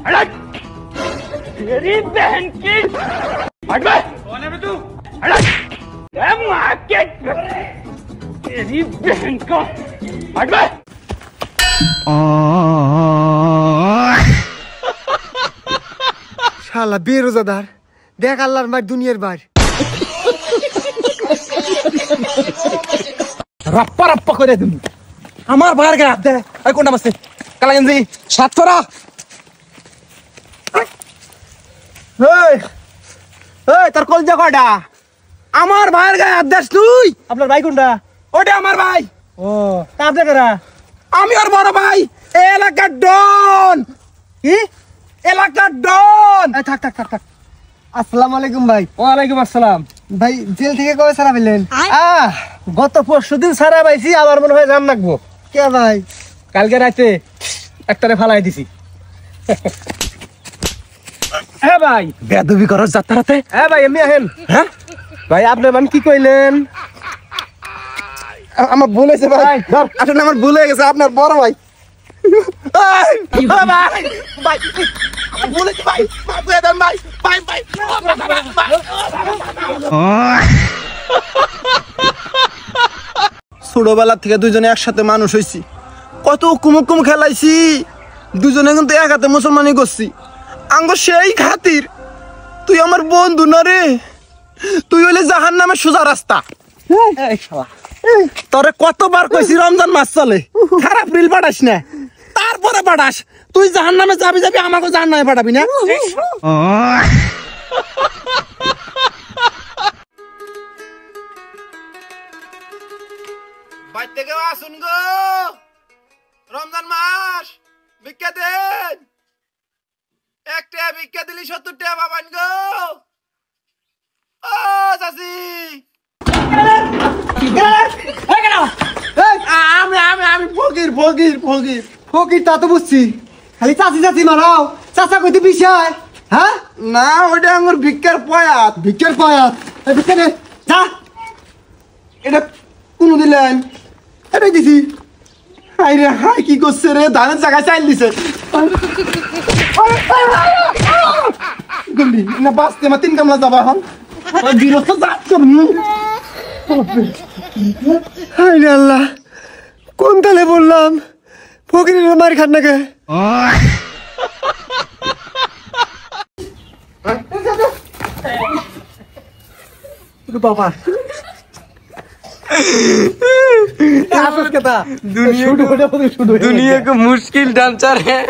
तेरी बहन की हट बे। कौन है बे तू? मार के तेरी बहन का हट बे। শালা বেরোজাদার দেখ আল্লাহর মার দুনিয়ার বার রাপ্পা রাপ্পা করে দিন আমার ভাইয়ের গায়ে হাত দে এই কোনটা মারছে কালা গেঞ্জি সাত করা এই এই তোর কলজা কয়টা আমার ভাইয়ের গায়ে হাত দিস তুই আপনার ভাই কোনটা ওটা আমার ভাই ও তা আপনি কারা আমি আর বড় ভাই এলাকার ডন কি এলাকার ডন থাক থাক থাক থাক আসসালামু আলাইকুম ভাই ওয়ালাইকুম আসসালাম ভাই জেল থেকে কবে ছাড়া পেলেন গত পরশুদিন সারা পাইছি আবার মনে হয় জান রাখবো কে ভাই কালকে রাতে একটারে ফালাই দিছি হ্যাঁ ভাই বেদবি করো যাত্রাতে হ্যাঁ ভাই এমনি আহেন হ্যাঁ ভাই আপনি মানে কি কইলেন আমার ভুল হয়েছে ভাই আসলে আমার ভুল হয়ে গেছে আপনার বড় ভাই ছোটবেলা থেকে দুইজনে একসাথে মানুষ হয়েছি কত কুমুকুম খেলাইছি দুজনে কিন্তু এক হাতে মুসলমানি করছি আঙ্গ সেই খাতির তুই আমার বন্ধু না রে তুই হইলে জাহান্নামের সোজা রাস্তা তোরে কতবার কইছি রমজান মাস চলে খারাপ রিল পাঠাস না তারপরে পাঠাস তুই জাহান্নামে যাবি যাবি আমাকে জাহান্নামে পাঠাবি না বাইতে কেউ আসুন গো রমজান মাস ভিক্ষা দেন একটা ভিক্ষা দিলি 70 টাকা পাবেন গো ও চাচি আমি ফকির ফকির ফকির ফকির তা তো বুঝছি খালি চাচি চাচি মারাও চাচা কইতে বিষয় হ্যাঁ না ওটা আমার ভিক্ষার পয়াত ভিক্ষার পায়াত এই ভিক্ষা দে যা এটা কোন দিলেন এটাই দিছি হাই রে হাই কি করছে রে ধানের জায়গায় চাইল দিছে গলি না বাসতে মা 3 কামলা যাবা এখন বিরস্ত যাচ্ছে হাই রে আল্লাহ কোন তালে বললাম ফকিরের মার খান নাকি বাবা दुनिया को मुश्किल डांसर है